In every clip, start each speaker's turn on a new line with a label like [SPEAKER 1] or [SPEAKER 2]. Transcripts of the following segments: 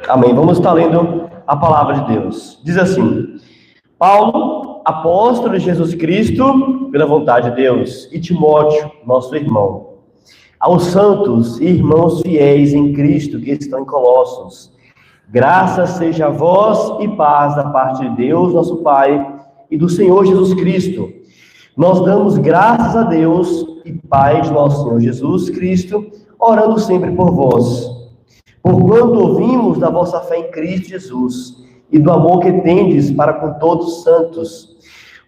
[SPEAKER 1] Amém. Vamos estar lendo a palavra de Deus. Diz assim: Paulo, apóstolo de Jesus Cristo, pela vontade de Deus, e Timóteo, nosso irmão, aos santos e irmãos fiéis em Cristo que estão em Colossos, graças seja a vós e paz da parte de Deus, nosso Pai, e do Senhor Jesus Cristo. Nós damos graças a Deus e Pai de nosso Senhor Jesus Cristo, orando sempre por vós. Porquanto ouvimos da vossa fé em Cristo Jesus e do amor que tendes para com todos os santos,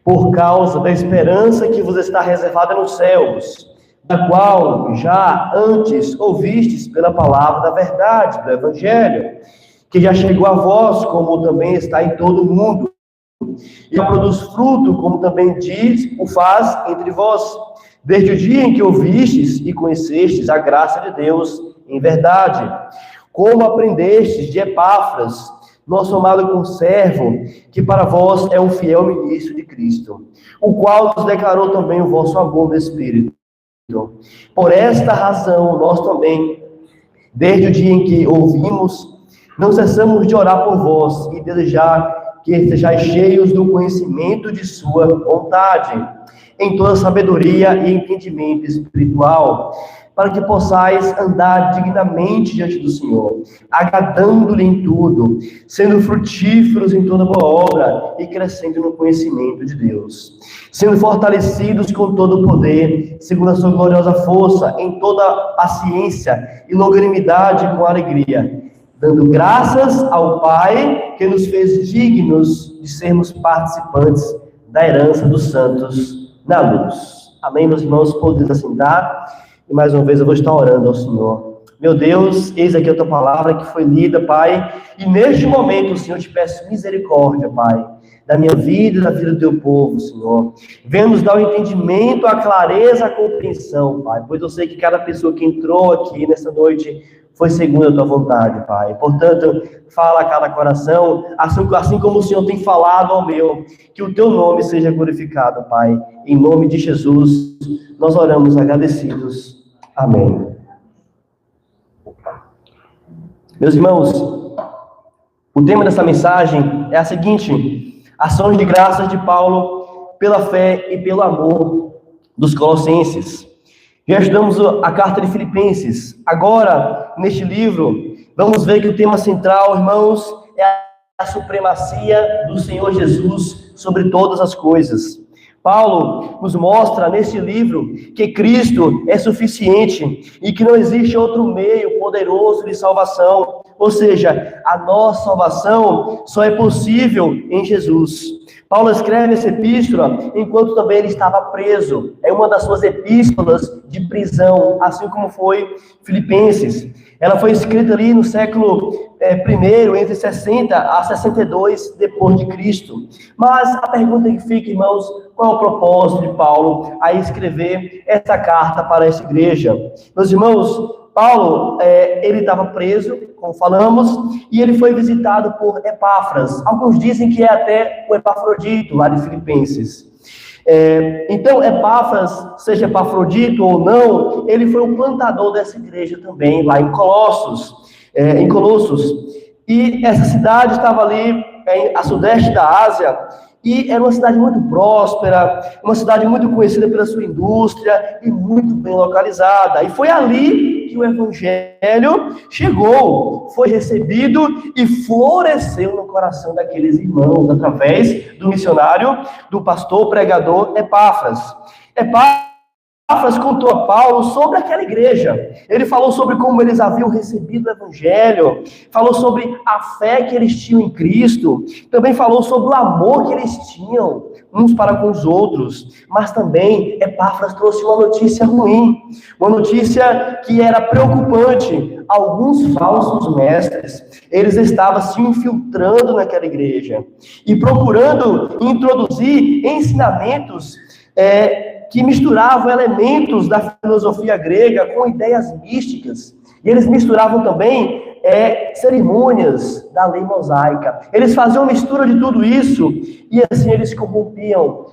[SPEAKER 1] por causa da esperança que vos está reservada nos céus, da qual já antes ouvistes pela palavra da verdade, do Evangelho, que já chegou a vós, como também está em todo o mundo, e produz fruto, como também o faz entre vós, desde o dia em que ouvistes e conhecestes a graça de Deus em verdade, como aprendestes de Epáfras, nosso amado conservo, que para vós é um fiel ministro de Cristo, o qual nos declarou também o vosso amor no Espírito. Por esta razão, nós também, desde o dia em que ouvimos, não cessamos de orar por vós e desejar que estejais cheios do conhecimento de sua vontade, em toda sabedoria e entendimento espiritual, para que possais andar dignamente diante do Senhor, agradando-lhe em tudo, sendo frutíferos em toda boa obra e crescendo no conhecimento de Deus, sendo fortalecidos com todo o poder, segundo a sua gloriosa força, em toda paciência e longanimidade com alegria, dando graças ao Pai que nos fez dignos de sermos participantes da herança dos santos na luz. Amém, meus irmãos? Podemos assentar. E mais uma vez eu vou estar orando ao Senhor. Meu Deus, eis aqui a tua palavra que foi lida, Pai. E neste momento, Senhor, eu te peço misericórdia, Pai, da minha vida e da vida do teu povo, Senhor. Venha nos dar o entendimento, a clareza, a compreensão, Pai. Pois eu sei que cada pessoa que entrou aqui nessa noite foi segundo a tua vontade, Pai. Portanto, fala a cada coração, assim como o Senhor tem falado ao meu, que o teu nome seja glorificado, Pai. Em nome de Jesus, nós oramos agradecidos. Amém. Meus irmãos, o tema dessa mensagem é a seguinte: ações de graças de Paulo pela fé e pelo amor dos colossenses. Já estudamos a carta de Filipenses. Agora, neste livro, vamos ver que o tema central, irmãos, é a supremacia do Senhor Jesus sobre todas as coisas. Paulo nos mostra neste livro que Cristo é suficiente e que não existe outro meio poderoso de salvação. Ou seja, a nossa salvação só é possível em Jesus. Paulo escreve essa epístola enquanto também ele estava preso. É uma das suas epístolas de prisão, assim como foi Filipenses. Ela foi escrita ali no século I, entre 60 a 62 depois de Cristo. Mas a pergunta que fica, irmãos, qual é o propósito de Paulo a escrever essa carta para essa igreja? Meus irmãos, Paulo, ele estava preso, como falamos, e ele foi visitado por Epáfras. Alguns dizem que é até o Epafrodito, lá de Filipenses. Então, Epáfras, seja Epafrodito ou não, ele foi o plantador dessa igreja também, lá em Colossos. E essa cidade estava ali, a sudeste da Ásia, e era uma cidade muito próspera, uma cidade muito conhecida pela sua indústria e muito bem localizada. E foi ali que o Evangelho chegou, foi recebido e floresceu no coração daqueles irmãos, através do missionário, do pastor, pregador Epáfras. Epáfras contou a Paulo sobre aquela igreja. Ele falou sobre como eles haviam recebido o Evangelho, falou sobre a fé que eles tinham em Cristo, também falou sobre o amor que eles tinham uns para com os outros. Mas também Epáfras trouxe uma notícia ruim, uma notícia que era preocupante. Alguns falsos mestres, eles estavam se infiltrando naquela igreja e procurando introduzir ensinamentos que misturavam elementos da filosofia grega com ideias místicas. E eles misturavam também cerimônias da lei mosaica. Eles faziam mistura de tudo isso e assim eles corrompiam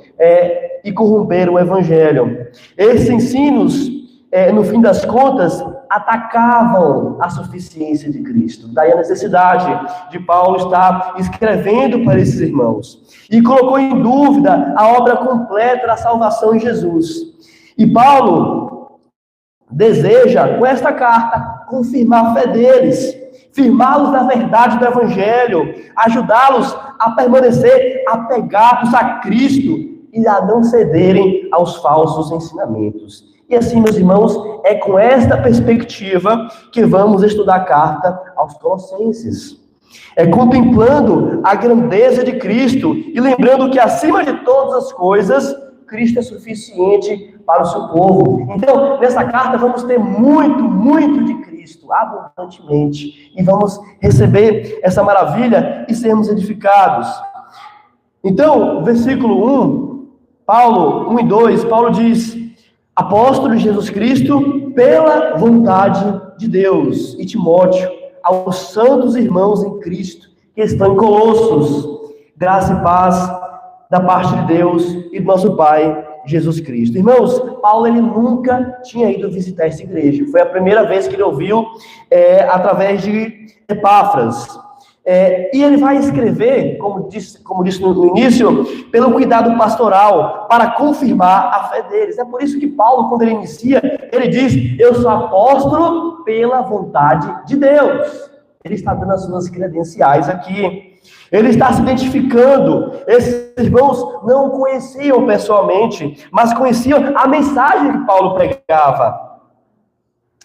[SPEAKER 1] e corromperam o Evangelho. Esses ensinos, no fim das contas, atacavam a suficiência de Cristo. Daí a necessidade de Paulo estar escrevendo para esses irmãos. E colocou em dúvida a obra completa da salvação em Jesus. E Paulo deseja, com esta carta, confirmar a fé deles, firmá-los na verdade do Evangelho, ajudá-los a permanecer apegados a Cristo e a não cederem aos falsos ensinamentos. E assim, meus irmãos, é com esta perspectiva que vamos estudar a carta aos Colossenses. É contemplando a grandeza de Cristo e lembrando que, acima de todas as coisas, Cristo é suficiente para o seu povo. Então, nessa carta, vamos ter muito de Cristo, abundantemente. E vamos receber essa maravilha e sermos edificados. Então, versículo 1, Paulo, 1 e 2, Paulo diz: apóstolo de Jesus Cristo, pela vontade de Deus, e Timóteo, aos santos irmãos em Cristo, que estão em Colossos, graça e paz da parte de Deus e do nosso Pai, Jesus Cristo. Irmãos, Paulo, ele nunca tinha ido visitar essa igreja. Foi a primeira vez que ele ouviu através de Epáfras. E ele vai escrever, como disse no início, pelo cuidado pastoral, para confirmar a fé deles. É por isso que Paulo, quando ele inicia, ele diz: eu sou apóstolo pela vontade de Deus. Ele está dando as suas credenciais aqui. Ele está se identificando. Esses irmãos não o conheciam pessoalmente, mas conheciam a mensagem que Paulo pregava.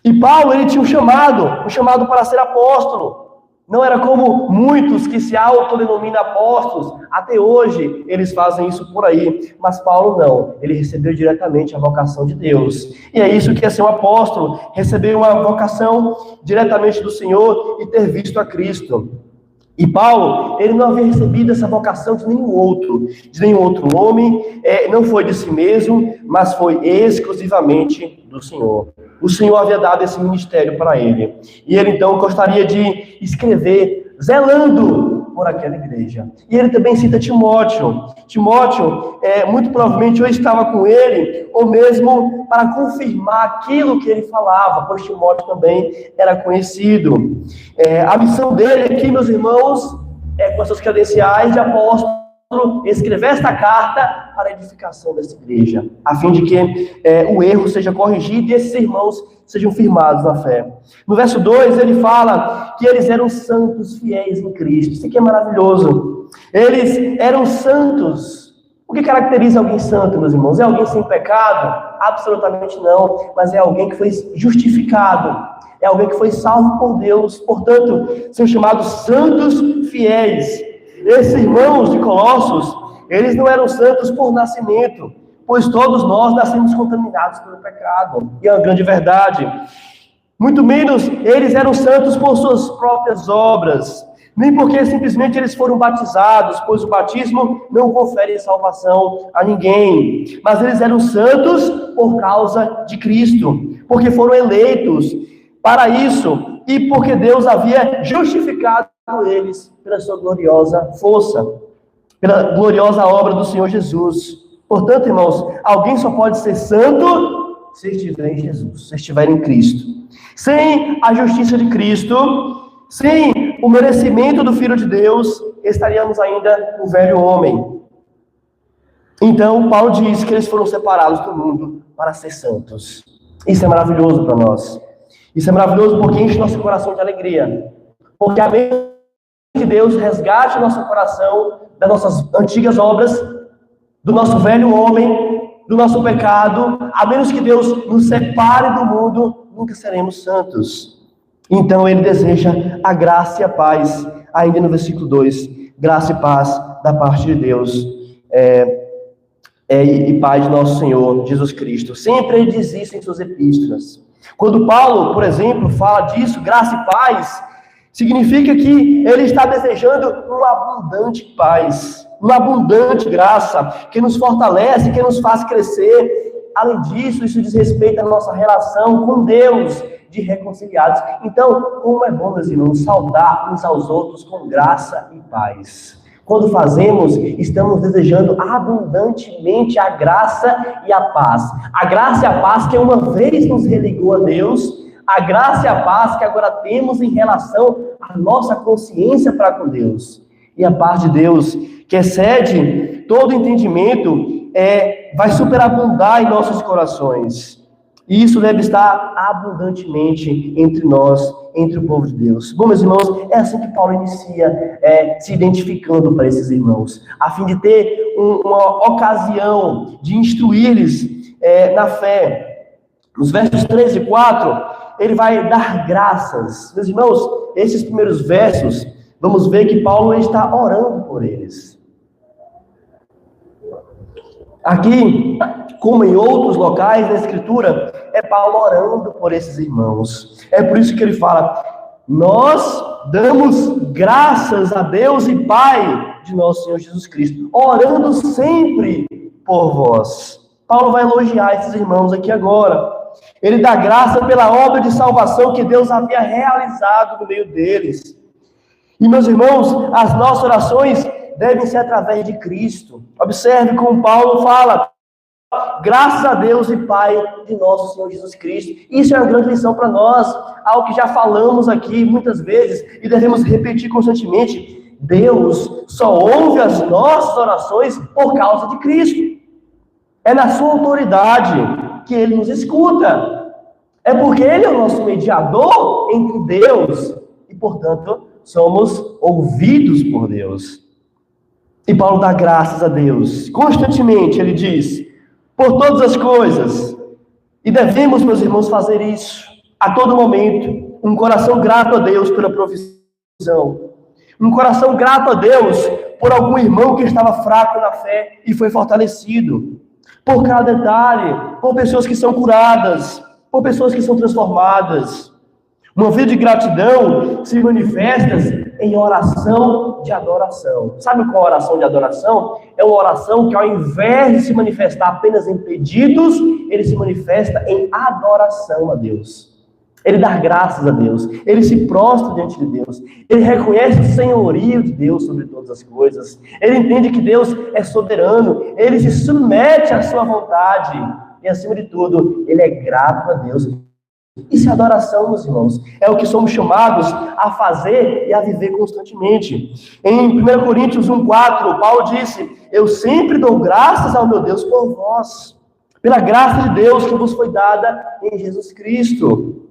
[SPEAKER 1] E Paulo, ele tinha um chamado para ser apóstolo. Não era como muitos que se autodenominam apóstolos. Até hoje eles fazem isso por aí. Mas Paulo não. Ele recebeu diretamente a vocação de Deus. E é isso que é ser um apóstolo. Receber uma vocação diretamente do Senhor e ter visto a Cristo. E Paulo, ele não havia recebido essa vocação de nenhum outro homem. Não foi de si mesmo, mas foi exclusivamente do Senhor. O Senhor havia dado esse ministério para ele. E ele, então, gostaria de escrever, zelando por aquela igreja. E ele também cita Timóteo. Timóteo, muito provavelmente, ou estava com ele, ou mesmo para confirmar aquilo que ele falava, pois Timóteo também era conhecido. A missão dele aqui, meus irmãos, com as suas credenciais de apóstolo, escrever esta carta para a edificação dessa igreja, a fim de que o erro seja corrigido e esses irmãos sejam firmados na fé. No verso 2, ele fala que eles eram santos fiéis em Cristo. Isso aqui é maravilhoso. Eles eram santos. O que caracteriza alguém santo, meus irmãos? É alguém sem pecado? Absolutamente não, mas é alguém que foi justificado. É alguém que foi salvo por Deus. Portanto, são chamados santos fiéis. Esses irmãos de Colossos, eles não eram santos por nascimento, pois todos nós nascemos contaminados pelo pecado, e é uma grande verdade. Muito menos eles eram santos por suas próprias obras, nem porque simplesmente eles foram batizados, pois o batismo não confere salvação a ninguém, mas eles eram santos por causa de Cristo, porque foram eleitos para isso, e porque Deus havia justificado eles pela sua gloriosa força, pela gloriosa obra do Senhor Jesus. Portanto, irmãos, alguém só pode ser santo se estiver em Jesus, se estiver em Cristo. Sem a justiça de Cristo, sem o merecimento do Filho de Deus, estaríamos ainda no velho homem. Então, Paulo diz que eles foram separados do mundo para ser santos. Isso é maravilhoso para nós. Isso é maravilhoso porque enche nosso coração de alegria. Porque a menos que Deus resgate o nosso coração das nossas antigas obras, do nosso velho homem, do nosso pecado, a menos que Deus nos separe do mundo, nunca seremos santos. Então ele deseja a graça e a paz, ainda no versículo 2, graça e paz da parte de Deus, e paz de nosso Senhor Jesus Cristo. Sempre ele diz isso em suas epístolas. Quando Paulo, por exemplo, fala disso, graça e paz, significa que ele está desejando uma abundante paz, uma abundante graça, que nos fortalece, que nos faz crescer. Além disso, isso diz respeito à nossa relação com Deus, de reconciliados. Então, como é bom, meus irmãos, saudar uns aos outros com graça e paz. Quando fazemos, estamos desejando abundantemente a graça e a paz. A graça e a paz que uma vez nos religou a Deus, a graça e a paz que agora temos em relação à nossa consciência para com Deus. E a paz de Deus, que excede todo entendimento, vai superabundar em nossos corações. E isso deve estar abundantemente entre nós, entre o povo de Deus. Bom, meus irmãos, é assim que Paulo inicia se identificando para esses irmãos, a fim de ter uma ocasião de instruir-lhes na fé. Nos versos 3 e 4, ele vai dar graças. Meus irmãos, esses primeiros versos, vamos ver que Paulo está orando por eles. Aqui, como em outros locais da Escritura, é Paulo orando por esses irmãos. É por isso que ele fala: nós damos graças a Deus e Pai de nosso Senhor Jesus Cristo, orando sempre por vós. Paulo vai elogiar esses irmãos aqui agora. Ele dá graça pela obra de salvação que Deus havia realizado no meio deles. E, meus irmãos, as nossas orações devem ser através de Cristo. Observe como Paulo fala: graças a Deus e Pai de nosso Senhor Jesus Cristo. Isso é uma grande lição para nós, algo que já falamos aqui muitas vezes e devemos repetir constantemente. Deus só ouve as nossas orações por causa de Cristo. É na sua autoridade que Ele nos escuta. É porque Ele é o nosso mediador entre Deus e, portanto, somos ouvidos por Deus. E Paulo dá graças a Deus. Constantemente ele diz: por todas as coisas. E devemos, meus irmãos, fazer isso a todo momento. Um coração grato a Deus pela provisão. Um coração grato a Deus por algum irmão que estava fraco na fé e foi fortalecido. Por cada detalhe, por pessoas que são curadas, por pessoas que são transformadas. Uma vida de gratidão se manifesta em oração de adoração. Sabe qual é a oração de adoração? É uma oração que, ao invés de se manifestar apenas em pedidos, ele se manifesta em adoração a Deus. Ele dá graças a Deus, ele se prostra diante de Deus, ele reconhece o senhorio de Deus sobre todas as coisas, ele entende que Deus é soberano, ele se submete à sua vontade, e acima de tudo, ele é grato a Deus. Isso é adoração, meus irmãos, é o que somos chamados a fazer e a viver constantemente. Em 1 Coríntios 1,4, Paulo disse: eu sempre dou graças ao meu Deus por vós, pela graça de Deus que vos foi dada em Jesus Cristo.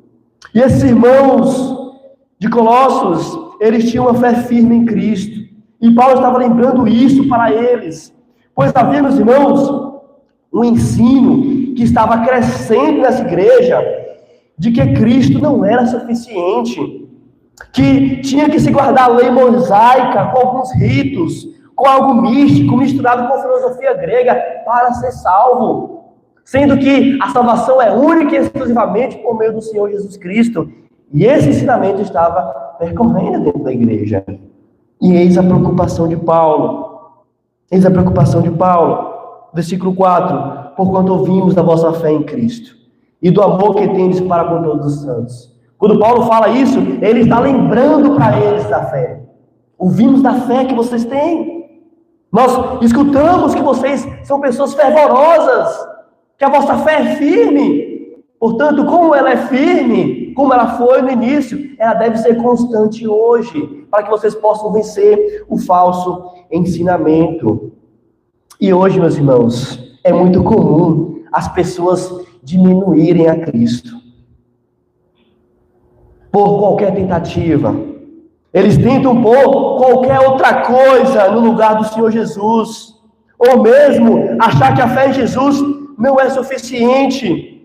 [SPEAKER 1] E esses irmãos de Colossos, eles tinham uma fé firme em Cristo. E Paulo estava lembrando isso para eles. Pois havia, meus irmãos, um ensino que estava crescendo nessa igreja, de que Cristo não era suficiente, que tinha que se guardar a lei mosaica com alguns ritos, com algo místico, misturado com filosofia grega, para ser salvo. Sendo que a salvação é única e exclusivamente por meio do Senhor Jesus Cristo. E esse ensinamento estava percorrendo dentro da igreja. E eis a preocupação de Paulo. Eis a preocupação de Paulo. Versículo 4. Porquanto ouvimos da vossa fé em Cristo e do amor que tendes para com todos os santos. Quando Paulo fala isso, ele está lembrando para eles da fé. Ouvimos da fé que vocês têm. Nós escutamos que vocês são pessoas fervorosas, que a vossa fé é firme. Portanto, como ela é firme, como ela foi no início, ela deve ser constante hoje, para que vocês possam vencer o falso ensinamento. E hoje, meus irmãos, é muito comum as pessoas diminuírem a Cristo por qualquer tentativa. Eles tentam pôr qualquer outra coisa no lugar do Senhor Jesus, ou mesmo achar que a fé em Jesus não é suficiente.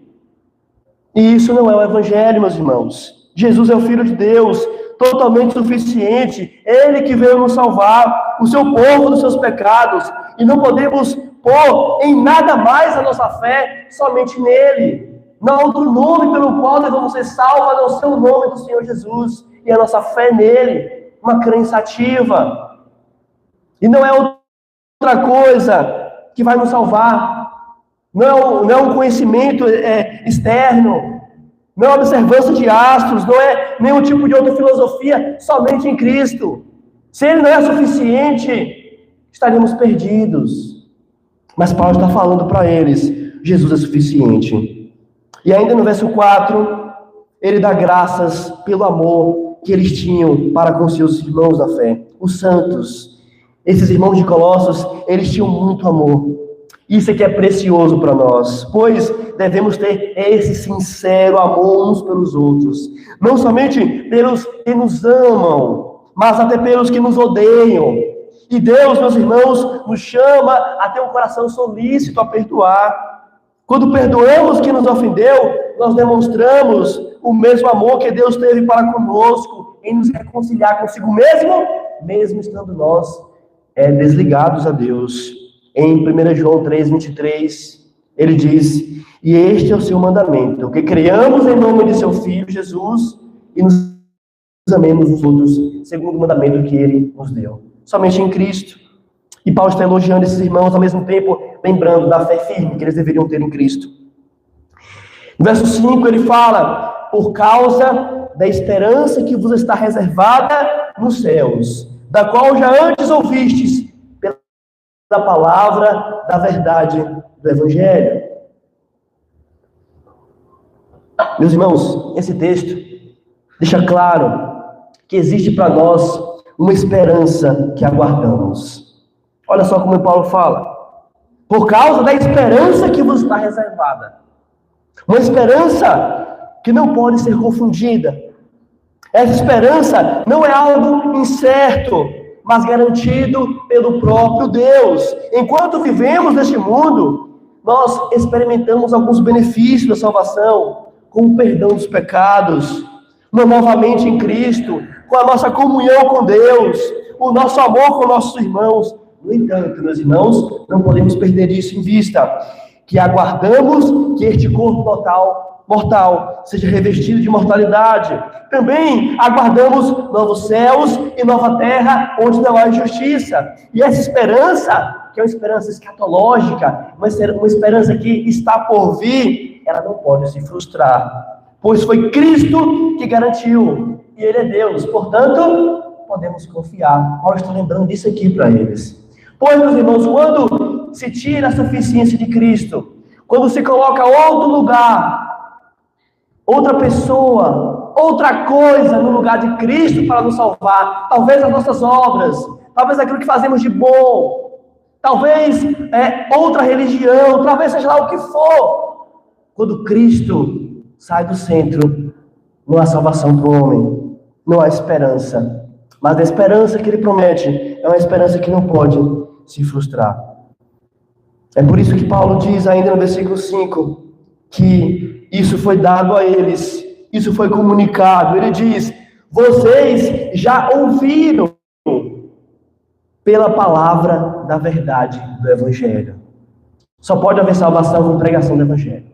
[SPEAKER 1] E isso não é o Evangelho, meus irmãos. Jesus é o Filho de Deus, totalmente suficiente. Ele que veio nos salvar, o seu povo dos seus pecados. E não podemos pôr em nada mais a nossa fé, somente nele. Não há outro nome pelo qual nós vamos ser salvos, a não ser o nome do Senhor Jesus. E a nossa fé nele, uma crença ativa. E não é outra coisa que vai nos salvar. Não é um conhecimento externo, não é uma observância de astros, não é nenhum tipo de outra filosofia, somente em Cristo. Se ele não é suficiente, estaríamos perdidos. Mas Paulo está falando para eles: Jesus é suficiente. E ainda no verso 4, Ele dá graças pelo amor que eles tinham para com seus irmãos da fé, os santos. Esses irmãos de Colossos, eles tinham muito amor. Isso aqui é precioso para nós, pois devemos ter esse sincero amor uns pelos outros. Não somente pelos que nos amam, mas até pelos que nos odeiam. E Deus, meus irmãos, nos chama a ter um coração solícito a perdoar. Quando perdoamos quem nos ofendeu, nós demonstramos o mesmo amor que Deus teve para conosco, em nos reconciliar consigo mesmo, mesmo estando nós desligados a Deus. Em 1 João 3,23, ele diz: e este é o seu mandamento, que creiamos em nome de seu Filho Jesus e nos amemos os outros, segundo o mandamento que ele nos deu. Somente em Cristo. E Paulo está elogiando esses irmãos, ao mesmo tempo lembrando da fé firme que eles deveriam ter em Cristo. No verso 5 ele fala: por causa da esperança que vos está reservada nos céus, da qual já antes ouvistes pela palavra da verdade do Evangelho. Meus irmãos, esse texto deixa claro que existe para nós uma esperança que aguardamos. Olha só como Paulo fala: por causa da esperança que vos está reservada. Uma esperança que não pode ser confundida. Essa esperança não é algo incerto, mas garantido pelo próprio Deus. Enquanto vivemos neste mundo, nós experimentamos alguns benefícios da salvação, como o perdão dos pecados, novamente em Cristo, com a nossa comunhão com Deus, o nosso amor com nossos irmãos. No entanto, meus irmãos, não podemos perder isso em vista, que aguardamos que este corpo mortal seja revestido de mortalidade. Também aguardamos novos céus e nova terra, onde não há injustiça. E essa esperança, que é uma esperança escatológica, uma esperança que está por vir, ela não pode se frustrar, pois foi Cristo que garantiu, e Ele é Deus, portanto, podemos confiar. Paulo está lembrando disso aqui para eles. Pois, meus irmãos, quando se tira a suficiência de Cristo, quando se coloca outro lugar, outra pessoa, outra coisa no lugar de Cristo para nos salvar, talvez as nossas obras, talvez aquilo que fazemos de bom, talvez outra religião, talvez seja lá o que for, quando Cristo sai do centro, não há salvação para o homem, não há esperança. Mas a esperança que Ele promete é uma esperança que não pode se frustrar. É por isso que Paulo diz ainda no versículo 5, que isso foi dado a eles, isso foi comunicado. Ele diz: vocês já ouviram pela palavra da verdade do Evangelho. Só pode haver salvação com pregação do Evangelho.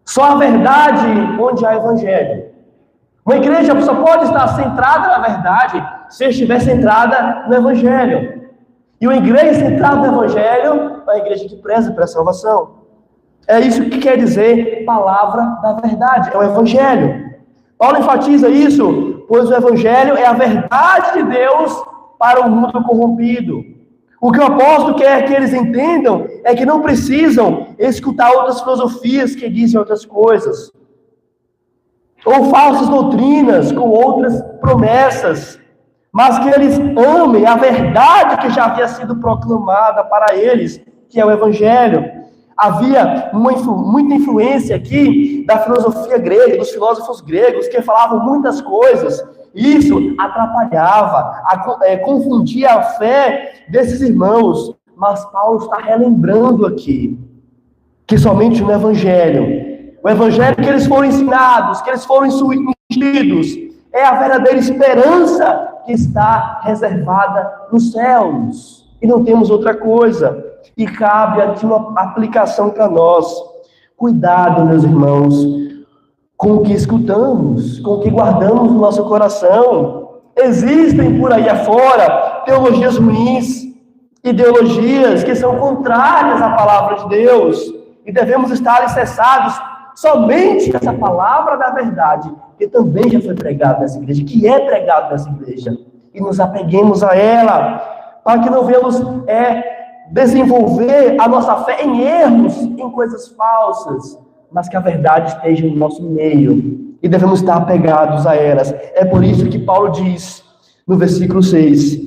[SPEAKER 1] Só a verdade onde há Evangelho. Uma igreja só pode estar centrada na verdade se estiver centrada no Evangelho. E uma igreja centrada no Evangelho é uma igreja que preza pela salvação. É isso que quer dizer palavra da verdade, é o Evangelho. Paulo enfatiza isso, pois o Evangelho é a verdade de Deus para o mundo corrompido. O que o apóstolo quer que eles entendam é que não precisam escutar outras filosofias que dizem outras coisas, ou falsas doutrinas com outras promessas, mas que eles amem a verdade que já havia sido proclamada para eles, que é o Evangelho. Havia muita influência aqui da filosofia grega, dos filósofos gregos, que falavam muitas coisas. Isso atrapalhava, confundia a fé desses irmãos. Mas Paulo está relembrando aqui que somente no Evangelho, o Evangelho que eles foram ensinados, que eles foram instruídos, é a verdadeira esperança que está reservada nos céus. E não temos outra coisa. E cabe aqui uma aplicação para nós. Cuidado, meus irmãos, com o que escutamos, com o que guardamos no nosso coração. Existem por aí afora teologias ruins, ideologias que são contrárias à palavra de Deus. E devemos estar alicerçados somente nessa palavra da verdade, que também já foi pregada nessa igreja, que é pregada nessa igreja. E nos apeguemos a ela, para que não venhamos desenvolver a nossa fé em erros, em coisas falsas, mas que a verdade esteja no nosso meio. e devemos estar apegados a elas. É por isso que Paulo diz, no versículo 6,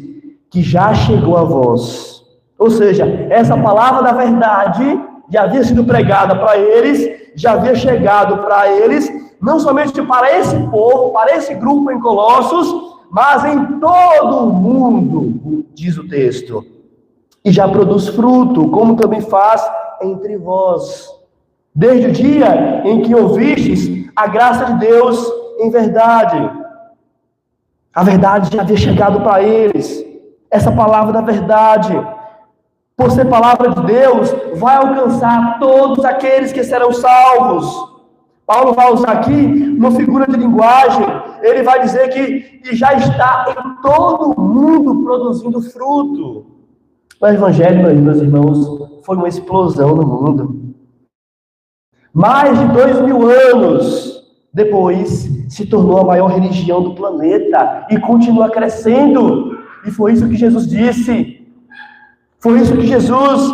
[SPEAKER 1] que já chegou a vós. Ou seja, essa palavra da verdade já havia sido pregada para eles, já havia chegado para eles, não somente para esse povo, para esse grupo em Colossos, mas em todo o mundo, diz o texto. E já produz fruto, como também faz entre vós. Desde o dia em que ouvistes a graça de Deus em verdade. A verdade já havia chegado para eles. Essa palavra da verdade, por ser palavra de Deus, vai alcançar todos aqueles que serão salvos. Paulo vai usar aqui uma figura de linguagem. Ele vai dizer que já está em todo o mundo produzindo fruto. O Evangelho, meus irmãos, foi uma explosão no mundo. Mais de 2000 anos depois, se tornou a maior religião do planeta e continua crescendo. E foi isso que Jesus disse. Foi isso que Jesus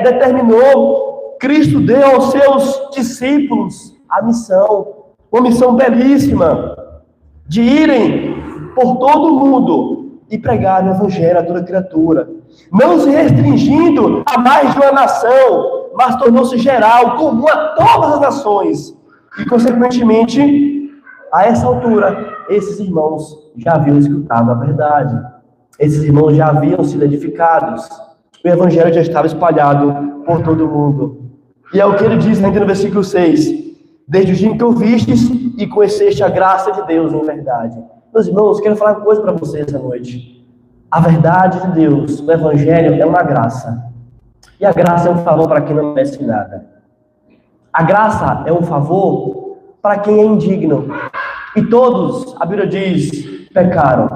[SPEAKER 1] determinou. Cristo deu aos seus discípulos a missão, uma missão belíssima, de irem por todo o mundo e pregar o Evangelho a toda criatura, não se restringindo a mais de uma nação, mas tornou-se geral, comum a todas as nações, e consequentemente, a essa altura, esses irmãos já haviam escutado a verdade, esses irmãos já haviam sido edificados, o Evangelho já estava espalhado por todo o mundo, e é o que ele diz ainda no versículo 6, desde o dia em que ouvistes e conheceste a graça de Deus em verdade. Meus irmãos, quero falar uma coisa para vocês essa noite. A verdade de Deus, o Evangelho, é uma graça. E a graça é um favor para quem não merece nada. A graça é um favor para quem é indigno. E todos, a Bíblia diz, pecaram.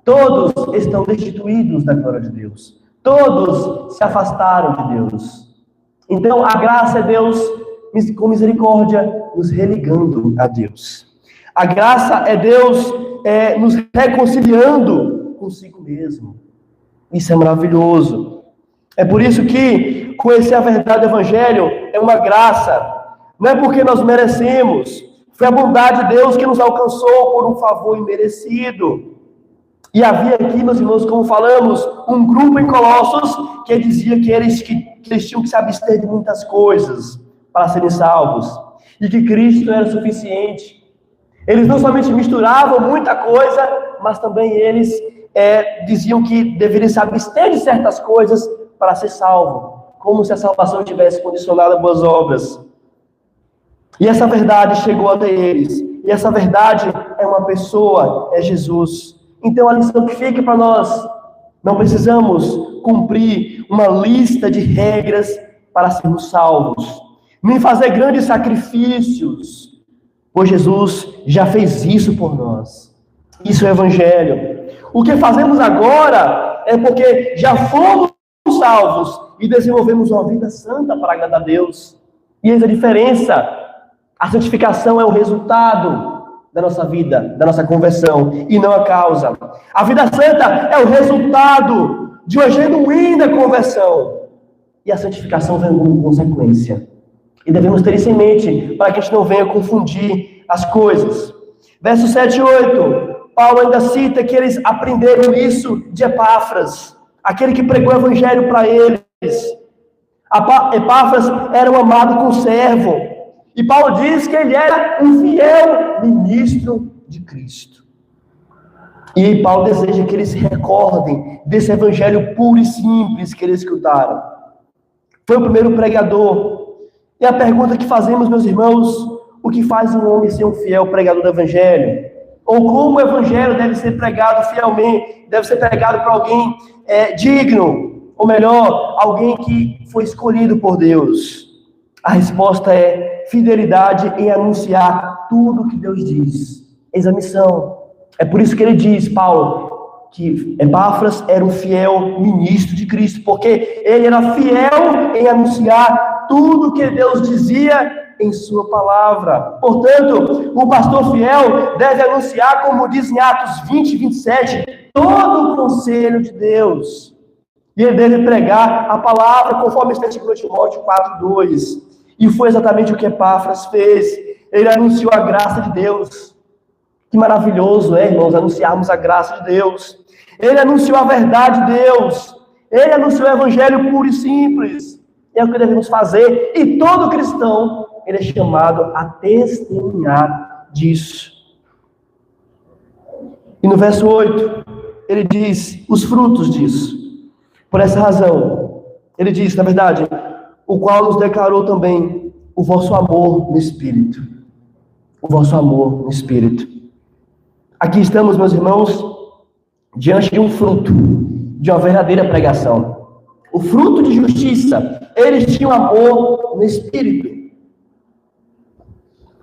[SPEAKER 1] Todos estão destituídos da glória de Deus. Todos se afastaram de Deus. Então, a graça é Deus com misericórdia, nos religando a Deus. A graça é Deus nos reconciliando consigo mesmo. Isso é maravilhoso. É por isso que conhecer a verdade do Evangelho é uma graça. Não é porque nós merecemos. Foi a bondade de Deus que nos alcançou por um favor imerecido. E havia aqui, meus irmãos, como falamos, um grupo em Colossos que dizia que eles tinham que se abster de muitas coisas para serem salvos, e que Cristo era suficiente. Eles não somente misturavam muita coisa, mas também eles diziam que deveriam se abster de certas coisas para ser salvo, como se a salvação tivesse condicionado a boas obras. E essa verdade chegou até eles, e essa verdade é uma pessoa, é Jesus. Então a lição que fica para nós, não precisamos cumprir uma lista de regras para sermos salvos, nem fazer grandes sacrifícios, pois Jesus já fez isso por nós. Isso é o Evangelho. O que fazemos agora é porque já fomos salvos e desenvolvemos uma vida santa para agradar a Deus. E eis a diferença. A santificação é o resultado da nossa vida, da nossa conversão, e não a causa. A vida santa é o resultado de uma genuína conversão. E a santificação vem como consequência. E devemos ter isso em mente, para que a gente não venha confundir as coisas. Versos 7 e 8, Paulo ainda cita que eles aprenderam isso de Epáfras, aquele que pregou o Evangelho para eles. Epáfras era um amado conservo, e Paulo diz que ele era um fiel ministro de Cristo. E Paulo deseja que eles se recordem desse Evangelho puro e simples que eles escutaram. Foi o primeiro pregador. E a pergunta que fazemos, meus irmãos, o que faz um homem ser um fiel pregador do Evangelho? Ou como o Evangelho deve ser pregado fielmente, deve ser pregado para alguém digno, ou melhor, alguém que foi escolhido por Deus? A resposta é fidelidade em anunciar tudo o que Deus diz. Eis a missão. É por isso que ele diz, Paulo, que Epáfras era um fiel ministro de Cristo, porque ele era fiel em anunciar tudo o que Deus dizia em sua palavra. Portanto, o pastor fiel deve anunciar, como diz em Atos 20, 27, todo o conselho de Deus. E ele deve pregar a palavra, conforme está em 2 Timóteo 4, 2. E foi exatamente o que Epáfras fez. ele anunciou a graça de Deus. Que maravilhoso é, irmãos, anunciarmos a graça de Deus. Ele anunciou a verdade de Deus. Ele anunciou o evangelho puro e simples. É o que devemos fazer. E todo cristão, ele é chamado a testemunhar disso. E no verso 8, ele diz os frutos disso. Por essa razão, ele diz, na verdade, o qual nos declarou também o vosso amor no Espírito. O vosso amor no Espírito. Aqui estamos, meus irmãos, diante de um fruto, de uma verdadeira pregação. O fruto de justiça. Eles tinham amor no Espírito.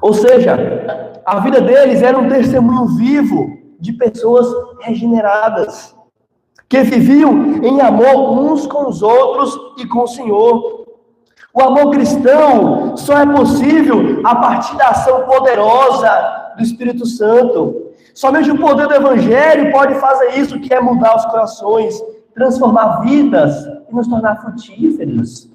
[SPEAKER 1] Ou seja, a vida deles era um testemunho vivo de pessoas regeneradas, que viviam em amor uns com os outros e com o Senhor. O amor cristão só é possível a partir da ação poderosa do Espírito Santo. Somente o poder do Evangelho pode fazer isso, que é mudar os corações, transformar vidas e nos tornar frutíferos.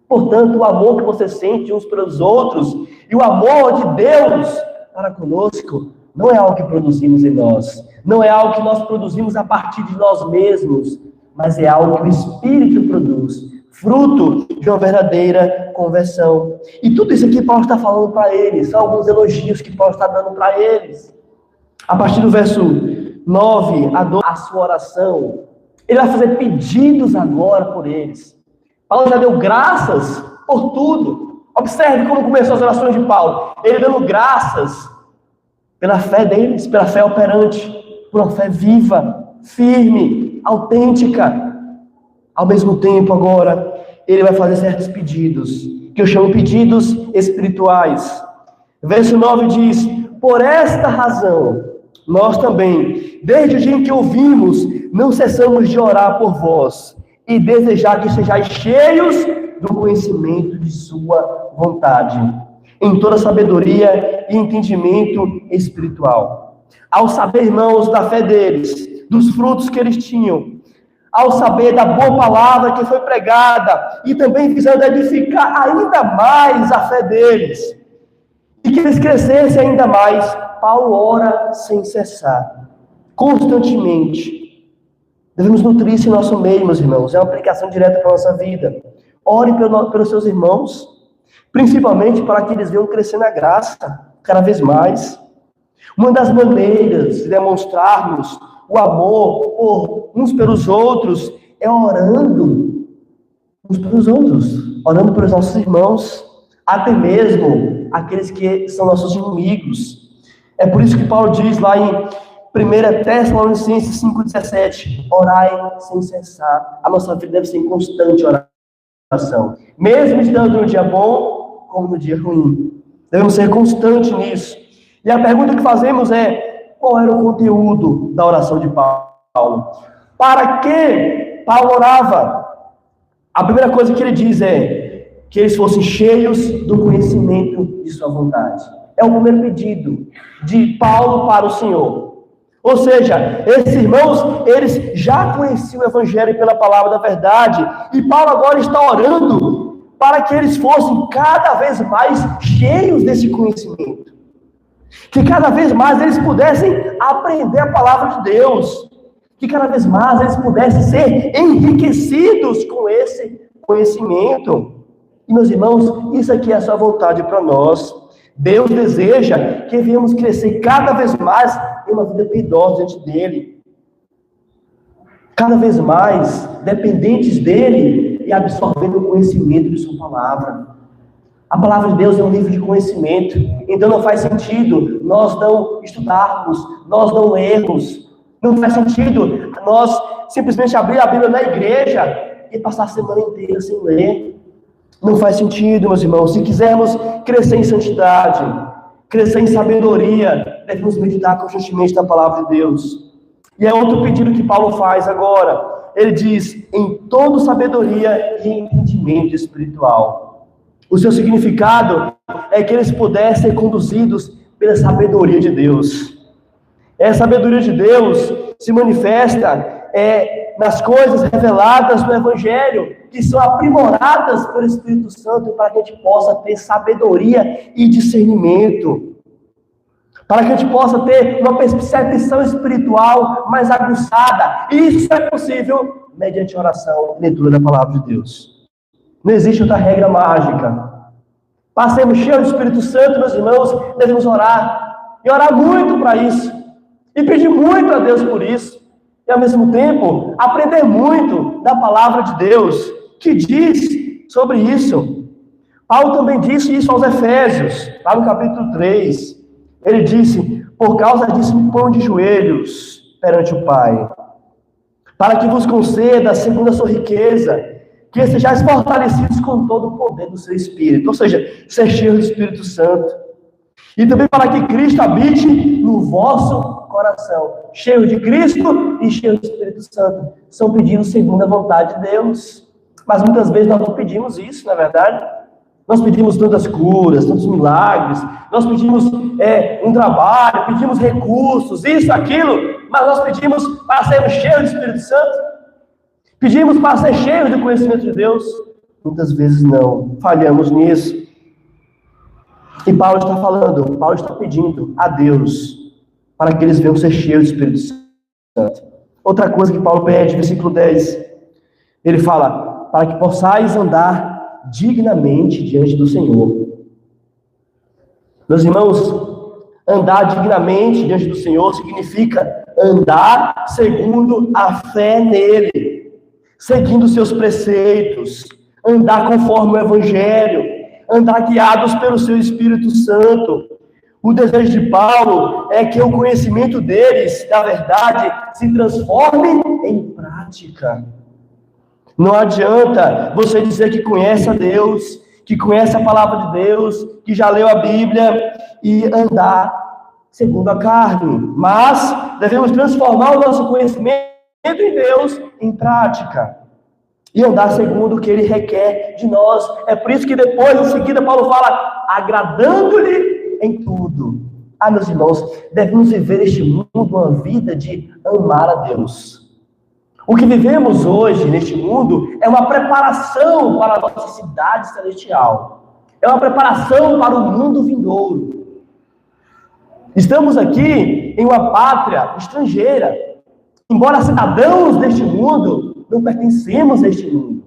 [SPEAKER 1] Portanto, o amor que você sente uns pelos outros e o amor de Deus para conosco não é algo que produzimos em nós, não é algo que nós produzimos a partir de nós mesmos, mas é algo que o Espírito produz, fruto de uma verdadeira conversão. E tudo isso aqui Paulo está falando para eles, são alguns elogios que Paulo está dando para eles. A partir do verso 9 a 12, a sua oração, ele vai fazer pedidos agora por eles. Paulo já deu graças por tudo. Observe como começou as orações de Paulo. Ele dando graças pela fé deles, pela fé operante, por uma fé viva, firme, autêntica. Ao mesmo tempo, agora, ele vai fazer certos pedidos, que eu chamo pedidos espirituais. Verso 9 diz: por esta razão, nós também, desde o dia em que ouvimos, não cessamos de orar por vós e desejar que sejais cheios do conhecimento de sua vontade, em toda sabedoria e entendimento espiritual. Ao saber, irmãos, da fé deles, dos frutos que eles tinham, ao saber da boa palavra que foi pregada, e também visando edificar ainda mais a fé deles, e que eles crescessem ainda mais, Paulo ora sem cessar, constantemente. Devemos nutrir isso em nosso meio, meus irmãos, é uma aplicação direta para a nossa vida. Ore pelos seus irmãos, principalmente para que eles venham crescer na graça, cada vez mais. Uma das maneiras de demonstrarmos o amor por uns pelos outros é orando uns pelos outros, orando pelos nossos irmãos, até mesmo aqueles que são nossos inimigos. É por isso que Paulo diz lá em 1 Tessalonicenses 5,17, orai sem cessar. A nossa vida deve ser em constante oração, mesmo estando no dia bom como no dia ruim. Devemos ser constantes nisso. E a pergunta que fazemos é: qual era o conteúdo da oração de Paulo? Para que Paulo orava? A primeira coisa que ele diz é que eles fossem cheios do conhecimento de sua vontade. É o primeiro pedido de Paulo para o Senhor. Ou seja, esses irmãos, eles já conheciam o Evangelho pela palavra da verdade, e Paulo agora está orando para que eles fossem cada vez mais cheios desse conhecimento. Que cada vez mais eles pudessem aprender a palavra de Deus. Que cada vez mais eles pudessem ser enriquecidos com esse conhecimento. E, meus irmãos, isso aqui é a sua vontade para nós. Deus deseja que venhamos crescer cada vez mais em uma vida piedosa diante dele. Cada vez mais dependentes dele e absorvendo o conhecimento de sua palavra. A palavra de Deus é um livro de conhecimento. Então não faz sentido nós não estudarmos, nós não lermos. Não faz sentido nós simplesmente abrir a Bíblia na igreja e passar a semana inteira sem ler. Não faz sentido, meus irmãos. Se quisermos crescer em santidade, crescer em sabedoria, devemos meditar constantemente na palavra de Deus. E é outro pedido que Paulo faz agora. Ele diz: em toda sabedoria e entendimento espiritual. O seu significado é que eles pudessem ser conduzidos pela sabedoria de Deus. Essa sabedoria de Deus se manifesta nas coisas reveladas no Evangelho, que são aprimoradas pelo Espírito Santo, para que a gente possa ter sabedoria e discernimento, para que a gente possa ter uma percepção espiritual mais aguçada. E isso é possível mediante oração e leitura da palavra de Deus. Não existe outra regra mágica. Para sermos cheios do Espírito Santo, meus irmãos, devemos orar. E orar muito para isso. E pedir muito a Deus por isso. E ao mesmo tempo, aprender muito da palavra de Deus, que diz sobre isso. Paulo também disse isso aos Efésios, lá no capítulo 3. Ele disse: por causa disso me ponho de joelhos perante o Pai, para que vos conceda, segundo a sua riqueza, que sejais fortalecidos com todo o poder do seu Espírito. Ou seja, ser cheio do Espírito Santo. E também para que Cristo habite no vosso coração. Cheio de Cristo e cheio do Espírito Santo. São pedidos segundo a vontade de Deus. Mas muitas vezes nós não pedimos isso, não é verdade? Nós pedimos tantas curas, tantos milagres. Nós pedimos um trabalho, pedimos recursos, isso, aquilo. Mas nós pedimos para sermos cheios do Espírito Santo. Pedimos para ser cheios do conhecimento de Deus. Muitas vezes não. Falhamos nisso. E Paulo está falando, Paulo está pedindo a Deus para que eles venham ser cheios do Espírito Santo. Outra coisa que Paulo pede, versículo 10, ele fala: para que possais andar dignamente diante do Senhor. Meus irmãos, andar dignamente diante do Senhor significa andar segundo a fé nele, seguindo seus preceitos, andar conforme o Evangelho, andar guiados pelo seu Espírito Santo. O desejo de Paulo é que o conhecimento deles, da verdade, se transforme em prática. Não adianta você dizer que conhece a Deus, que conhece a palavra de Deus, que já leu a Bíblia e andar segundo a carne. Mas devemos transformar o nosso conhecimento em Deus em prática. E andar segundo o que ele requer de nós. É por isso que depois, em seguida, Paulo fala: agradando-lhe em tudo. Meus irmãos, devemos viver neste mundo uma vida de amar a Deus. O que vivemos hoje neste mundo é uma preparação para a nossa cidade celestial. É uma preparação para o mundo vindouro. Estamos aqui em uma pátria estrangeira. Embora cidadãos deste mundo, não pertencemos a este mundo.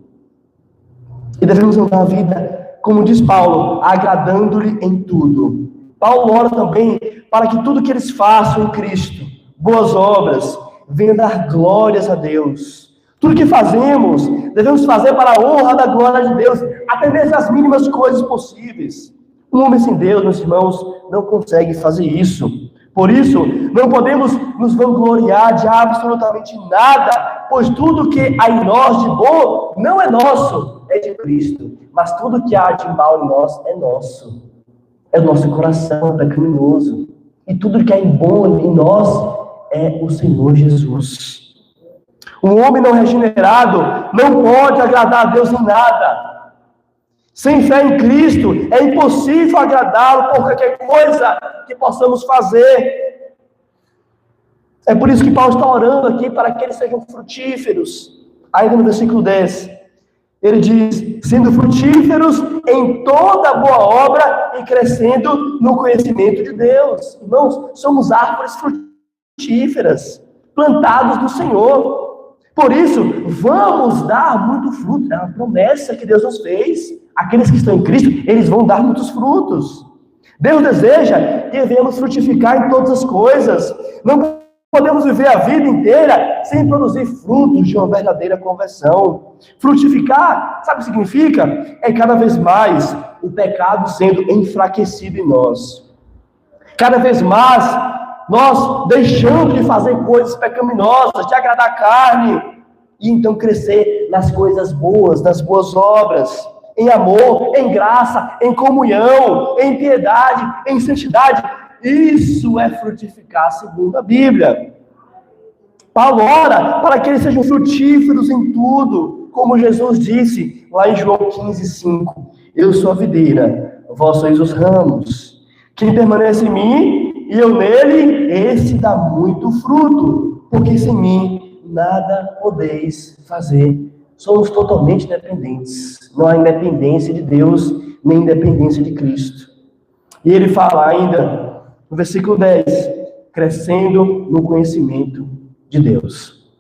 [SPEAKER 1] E devemos andar a vida, como diz Paulo, agradando-lhe em tudo. Paulo ora também para que tudo que eles façam em Cristo, boas obras, venha dar glórias a Deus. Tudo que fazemos, devemos fazer para a honra da glória de Deus, até mesmo as mínimas coisas possíveis. Um homem sem Deus, meus irmãos, não consegue fazer isso. Por isso, não podemos nos vangloriar de absolutamente nada, pois tudo que há em nós de bom não é nosso, é de Cristo. Mas tudo que há de mal em nós é nosso. É o nosso coração pecaminoso. E tudo que há em bom em nós é o Senhor Jesus. Um homem não regenerado não pode agradar a Deus em nada. Sem fé em Cristo, é impossível agradá-lo por qualquer coisa que possamos fazer. É por isso que Paulo está orando aqui para que eles sejam frutíferos. Ainda no versículo 10, ele diz: sendo frutíferos em toda boa obra e crescendo no conhecimento de Deus. Irmãos, somos árvores frutíferas, plantados no Senhor. Por isso, vamos dar muito fruto. É uma promessa que Deus nos fez. Aqueles que estão em Cristo, eles vão dar muitos frutos. Deus deseja que devemos frutificar em todas as coisas. Não podemos viver a vida inteira sem produzir frutos de uma verdadeira conversão. Frutificar, sabe o que significa? É cada vez mais o pecado sendo enfraquecido em nós. Cada vez mais nós deixando de fazer coisas pecaminosas, de agradar a carne, e então crescer nas coisas boas, nas boas obras, em amor, em graça, em comunhão, em piedade, em santidade. Isso é frutificar segundo a Bíblia. Paulo ora para que eles sejam frutíferos em tudo, como Jesus disse lá em João 15:5. Eu sou a videira, vós sois os ramos. Quem permanece em mim e eu nele, esse dá muito fruto, porque sem mim nada podeis fazer. Somos totalmente dependentes. Não há independência de Deus, nem independência de Cristo. E ele fala ainda, no versículo 10, crescendo no conhecimento de Deus.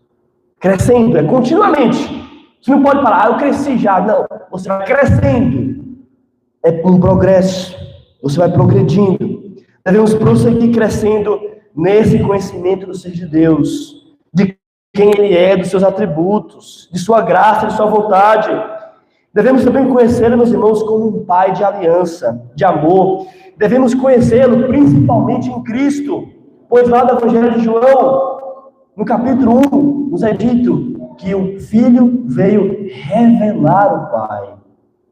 [SPEAKER 1] Crescendo, é continuamente. Você não pode falar, eu cresci já. Não, você vai crescendo. É um progresso. Você vai progredindo. Devemos prosseguir crescendo nesse conhecimento do ser de Deus, de quem Ele é, dos seus atributos, de sua graça, de sua vontade. Devemos também conhecê-lo, meus irmãos, como um Pai de aliança, de amor. Devemos conhecê-lo principalmente em Cristo, pois lá no Evangelho de João, no capítulo 1, nos é dito que o Filho veio revelar o Pai,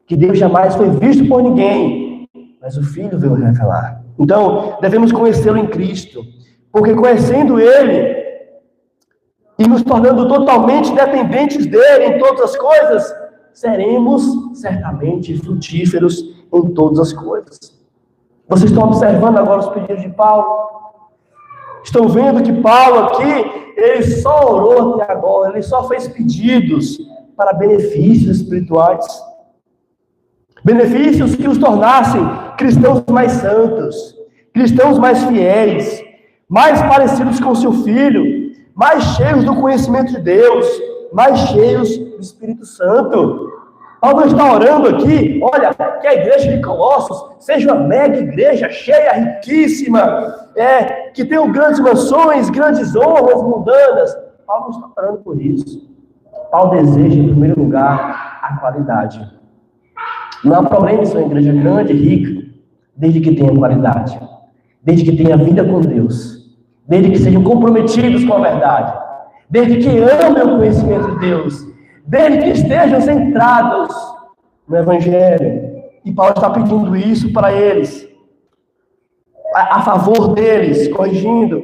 [SPEAKER 1] que Deus jamais foi visto por ninguém, mas o Filho veio revelar. Então, devemos conhecê-lo em Cristo, porque conhecendo Ele e nos tornando totalmente dependentes dEle em todas as coisas, seremos certamente frutíferos em todas as coisas. Vocês estão observando agora os pedidos de Paulo? Estão vendo que Paulo aqui, ele só orou até agora, ele só fez pedidos para benefícios espirituais. Benefícios que os tornassem cristãos mais santos, cristãos mais fiéis, mais parecidos com seu Filho, mais cheios do conhecimento de Deus, mais cheios do Espírito Santo. Paulo está orando aqui, olha, que a igreja de Colossos seja uma mega igreja, cheia, riquíssima, que tenha grandes mansões, grandes honras mundanas. Paulo está orando por isso. Paulo deseja, em primeiro lugar, a qualidade. Não há problema em ser uma igreja grande e rica, desde que tenha qualidade, desde que tenha vida com Deus, desde que sejam comprometidos com a verdade, desde que amem o conhecimento de Deus, desde que estejam centrados no Evangelho. E Paulo está pedindo isso para eles, a favor deles, corrigindo.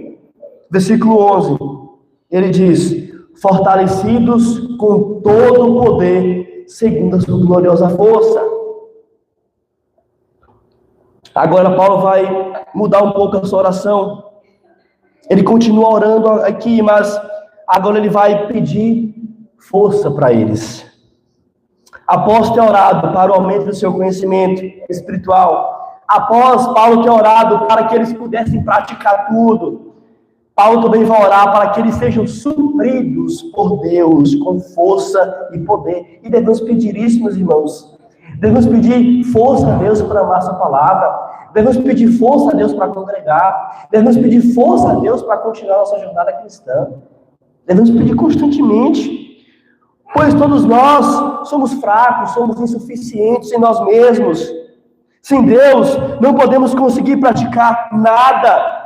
[SPEAKER 1] Versículo 11, ele diz, fortalecidos com todo o poder, segundo a sua gloriosa força. Agora Paulo vai mudar um pouco a sua oração. Ele continua orando aqui, mas agora ele vai pedir força para eles. Após ter orado para o aumento do seu conhecimento espiritual, após Paulo ter orado para que eles pudessem praticar tudo, Paulo também vai orar para que eles sejam supridos por Deus com força e poder. E devemos pedir isso, meus irmãos. Devemos pedir força a Deus para amar sua palavra. Devemos pedir força a Deus para congregar. Devemos pedir força a Deus para continuar nossa jornada cristã. Devemos pedir constantemente, pois todos nós somos fracos, somos insuficientes em nós mesmos. Sem Deus, não podemos conseguir praticar nada.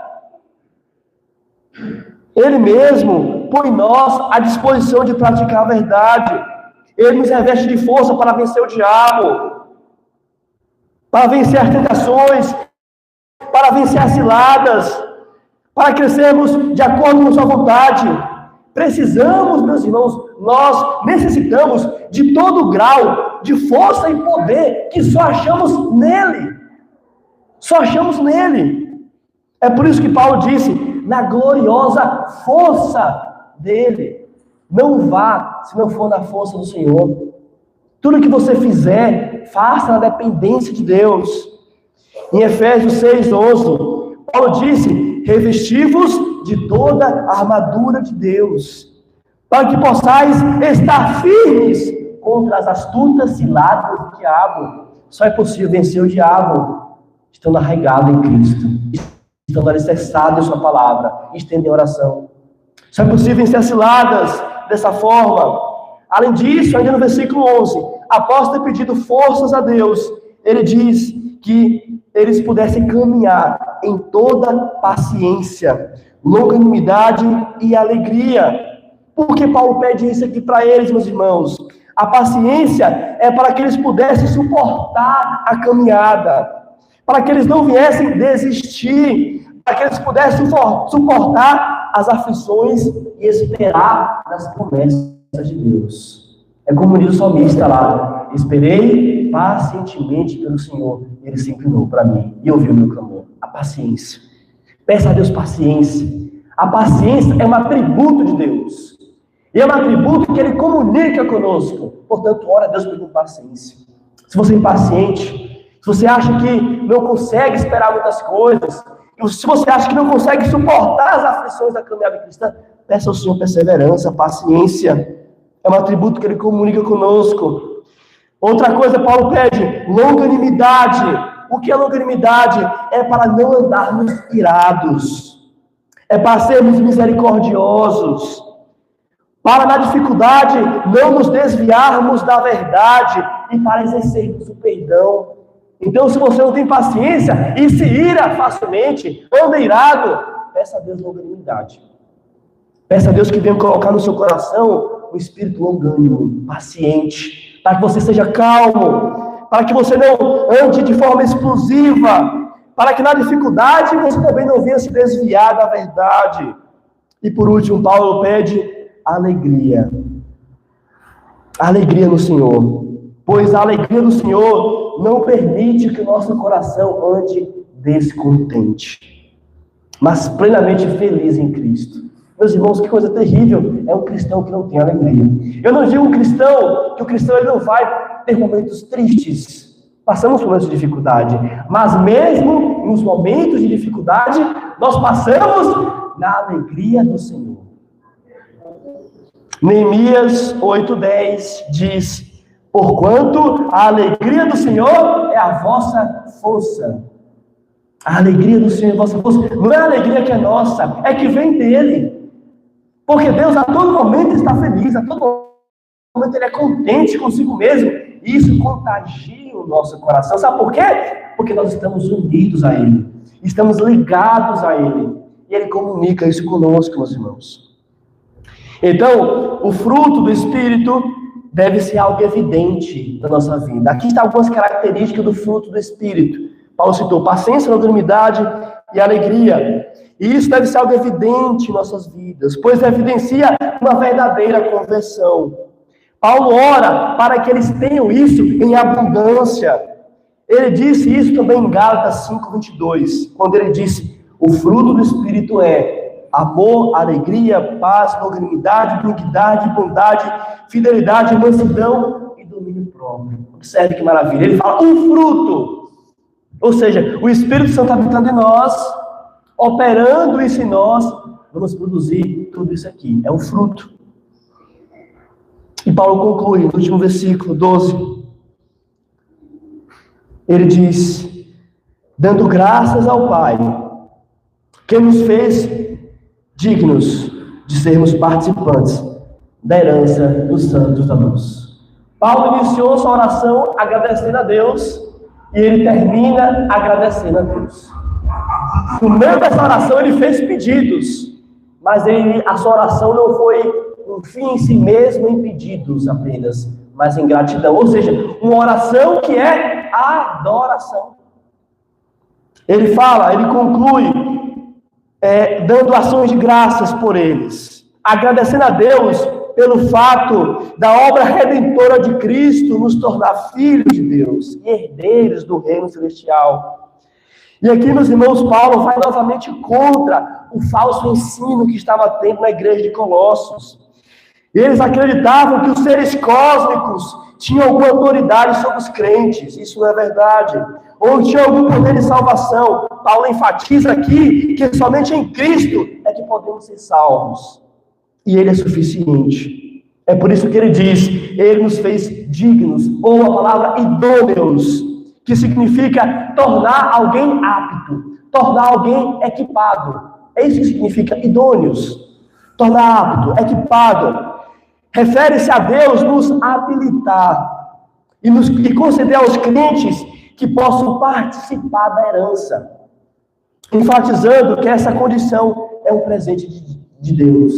[SPEAKER 1] Ele mesmo põe nós à disposição de praticar a verdade. Ele nos reveste de força para vencer o diabo, para vencer as tentações, para vencer as ciladas, para crescermos de acordo com sua vontade. Precisamos, meus irmãos, nós necessitamos de todo o grau de força e poder que só achamos nele. Só achamos nele. É por isso que Paulo disse, na gloriosa força dele. Não vá se não for na força do Senhor. Tudo que você fizer, faça na dependência de Deus. Em Efésios 6:11, Paulo disse, revesti-vos de toda a armadura de Deus, para que possais estar firmes contra as astutas ciladas do diabo. Só é possível vencer o diabo estando arraigado em Cristo, estando alicerçado em sua palavra, estendo em oração. Só é possível vencer as ciladas dessa forma. Além disso, ainda no versículo 11, após ter pedido forças a Deus, ele diz que eles pudessem caminhar em toda paciência, longanimidade e alegria. Por que Paulo pede isso aqui para eles, meus irmãos? A paciência é para que eles pudessem suportar a caminhada, para que eles não viessem desistir, para que eles pudessem suportar as aflições e esperar nas promessas de Deus. É como diz o salmista lá, esperei pacientemente pelo Senhor, Ele se inclinou para mim e ouviu o meu clamor. A paciência. Peça a Deus paciência. A paciência é um atributo de Deus. E é um atributo que ele comunica conosco. Portanto, ora a Deus pedindo paciência. Se você é impaciente, se você acha que não consegue esperar muitas coisas, se você acha que não consegue suportar as aflições da caminhada cristã, peça ao Senhor perseverança, paciência. É um atributo que ele comunica conosco. Outra coisa, Paulo pede, longanimidade. O que é longanimidade? É para não andarmos irados. É para sermos misericordiosos. Para, na dificuldade, não nos desviarmos da verdade e para exercermos o perdão. Então, se você não tem paciência e se ira facilmente, anda irado, peça a Deus longanimidade. Peça a Deus que venha colocar no seu coração um espírito longânimo, paciente, para que você seja calmo, para que você não ande de forma explosiva, para que na dificuldade você também não venha se desviar da verdade. E por último, Paulo pede alegria. Alegria no Senhor. Pois a alegria do Senhor não permite que o nosso coração ande descontente, mas plenamente feliz em Cristo. Meus irmãos, que coisa terrível é um cristão que não tem alegria. Eu não digo que o cristão ele não vai ter momentos tristes. Passamos por momentos de dificuldade, mas mesmo nos momentos de dificuldade, nós passamos na alegria do Senhor. Neemias 8:10 diz: porquanto a alegria do Senhor é a vossa força. A alegria do Senhor é a vossa força. Não é a alegria que é nossa, é que vem dele. Porque Deus a todo momento está feliz, a todo momento Ele é contente consigo mesmo. E isso contagia o nosso coração. Sabe por quê? Porque nós estamos unidos a Ele. Estamos ligados a Ele. E Ele comunica isso conosco, meus irmãos. Então, o fruto do Espírito deve ser algo evidente na nossa vida. Aqui estão algumas características do fruto do Espírito. Paulo citou paciência, longanimidade e alegria. E isso deve ser algo evidente em nossas vidas, pois evidencia uma verdadeira conversão. Paulo ora para que eles tenham isso em abundância. Ele disse isso também em Gálatas 5:22, quando ele disse: o fruto do Espírito é amor, alegria, paz, longanimidade, benignidade, bondade, fidelidade, mansidão e domínio próprio. Observe que maravilha. Ele fala um fruto. Ou seja, o Espírito Santo habitando em nós, operando isso em nós, vamos produzir tudo isso aqui. É um fruto. E Paulo conclui no último versículo 12. Ele diz: dando graças ao Pai, que nos fez dignos de sermos participantes da herança dos santos da luz. Paulo iniciou sua oração agradecendo a Deus e ele termina agradecendo a Deus. No meio dessa oração ele fez pedidos, mas a sua oração não foi um fim em si mesmo em pedidos apenas, mas em gratidão. Ou seja, uma oração que é adoração. Ele conclui dando ações de graças por eles, agradecendo a Deus pelo fato da obra redentora de Cristo nos tornar filhos de Deus e herdeiros do reino celestial. E aqui, meus irmãos, Paulo vai novamente contra o falso ensino que estava tendo na igreja de Colossos. Eles acreditavam que os seres cósmicos tinham alguma autoridade sobre os crentes. Isso não é verdade. Ou tinha algum poder de salvação. Paulo enfatiza aqui que somente em Cristo é que podemos ser salvos. E Ele é suficiente. É por isso que ele diz: Ele nos fez dignos, ou a palavra idôneos, que significa tornar alguém apto, tornar alguém equipado. É isso que significa idôneos. Tornar apto, equipado. Refere-se a Deus nos habilitar e conceder aos crentes que possam participar da herança, enfatizando que essa condição é um presente de Deus.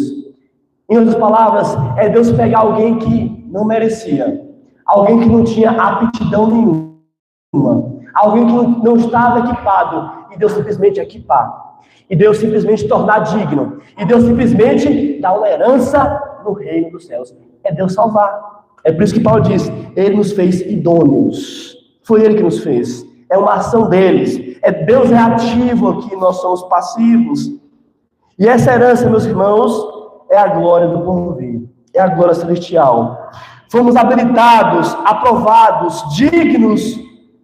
[SPEAKER 1] Em outras palavras, é Deus pegar alguém que não merecia, alguém que não tinha aptidão nenhuma, alguém que não estava equipado, e Deus simplesmente equipar, e Deus simplesmente tornar digno, e Deus simplesmente dar uma herança no reino dos céus. É Deus salvar. É por isso que Paulo diz: Ele nos fez idôneos. Foi Ele que nos fez. É uma ação deles. Deus é ativo aqui, nós somos passivos. E essa herança, meus irmãos, é a glória do porvir. é a glória celestial. Fomos habilitados, aprovados, dignos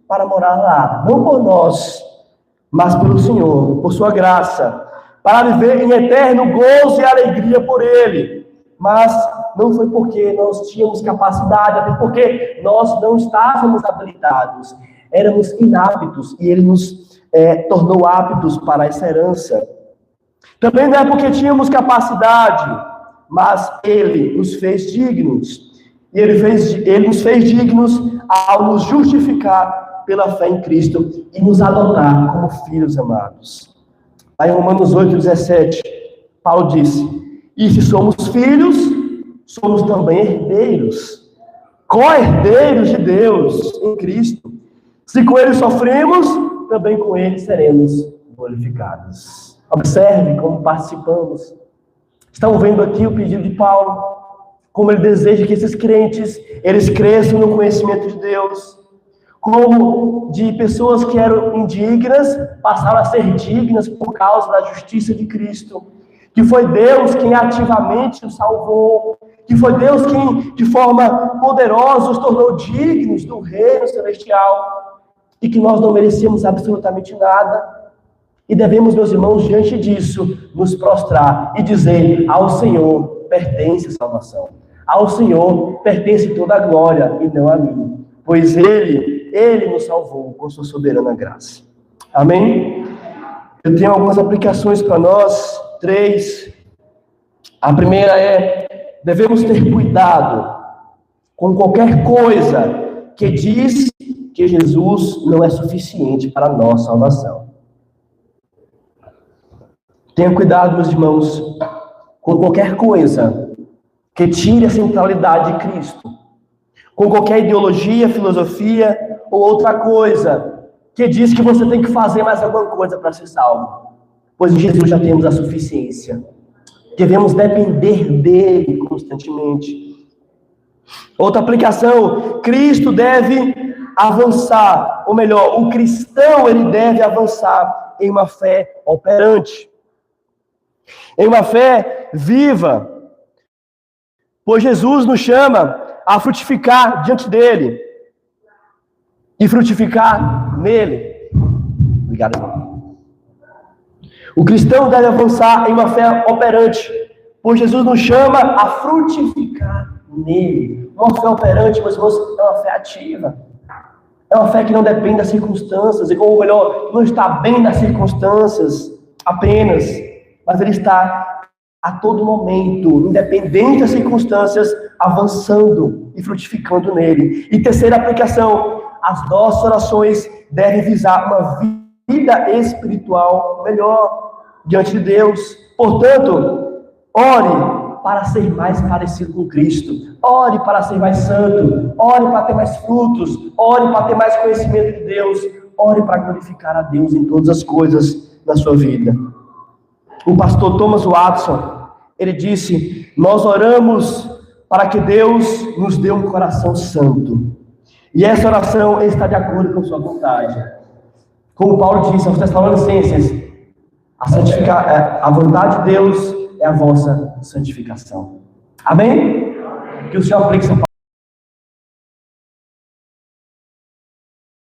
[SPEAKER 1] para morar lá, não por nós, mas pelo Senhor, por sua graça, para viver em eterno gozo e alegria por Ele. Mas não foi porque nós tínhamos capacidade, até porque nós não estávamos habilitados, éramos inaptos e Ele nos tornou aptos para essa herança. Também não é porque tínhamos capacidade, mas Ele nos fez dignos. E Ele nos fez dignos ao nos justificar pela fé em Cristo e nos adotar como filhos amados. Lá em Romanos 8:17, Paulo disse: e se somos filhos, somos também herdeiros, co-herdeiros de Deus em Cristo. Se com Ele sofremos, também com Ele seremos glorificados. Observe como participamos. Estão vendo aqui o pedido de Paulo, como ele deseja que esses crentes, eles cresçam no conhecimento de Deus, como de pessoas que eram indignas, passaram a ser dignas por causa da justiça de Cristo, que foi Deus quem ativamente os salvou, que foi Deus quem, de forma poderosa, os tornou dignos do reino celestial, e que nós não merecemos absolutamente nada. E devemos, meus irmãos, diante disso, nos prostrar e dizer: ao Senhor pertence a salvação. Ao Senhor pertence toda a glória e não a mim. Pois Ele nos salvou com sua soberana graça. Amém? Eu tenho algumas aplicações para nós, 3. A primeira é: devemos ter cuidado com qualquer coisa que diz que Jesus não é suficiente para a nossa salvação. Tenha cuidado, meus irmãos, com qualquer coisa que tire a centralidade de Cristo, com qualquer ideologia, filosofia ou outra coisa que diz que você tem que fazer mais alguma coisa para ser salvo, pois em Jesus já temos a suficiência. Devemos depender dele constantemente. Outra aplicação: Cristo deve avançar, ou melhor, o cristão ele deve avançar em uma fé operante, em uma fé viva, pois Jesus nos chama a frutificar diante dele e frutificar nele. Obrigado, irmão. O cristão deve avançar em uma fé operante, pois Jesus nos chama a frutificar nele. Uma fé operante, meus irmãos, é uma fé ativa. É uma fé que não depende das circunstâncias, ou melhor, não está bem nas circunstâncias apenas, mas ele está a todo momento, independente das circunstâncias, avançando e frutificando nele. E terceira aplicação: as nossas orações devem visar uma vida espiritual melhor diante de Deus. Portanto, ore para ser mais parecido com Cristo, ore para ser mais santo, ore para ter mais frutos, ore para ter mais conhecimento de Deus, ore para glorificar a Deus em todas as coisas da sua vida. O pastor Thomas Watson, ele disse: nós oramos para que Deus nos dê um coração santo. E essa oração está de acordo com sua vontade. Como Paulo disse aos Tessalonicenses, a vontade de Deus é a vossa santificação. Amém? Que o Senhor aplique essa palavra.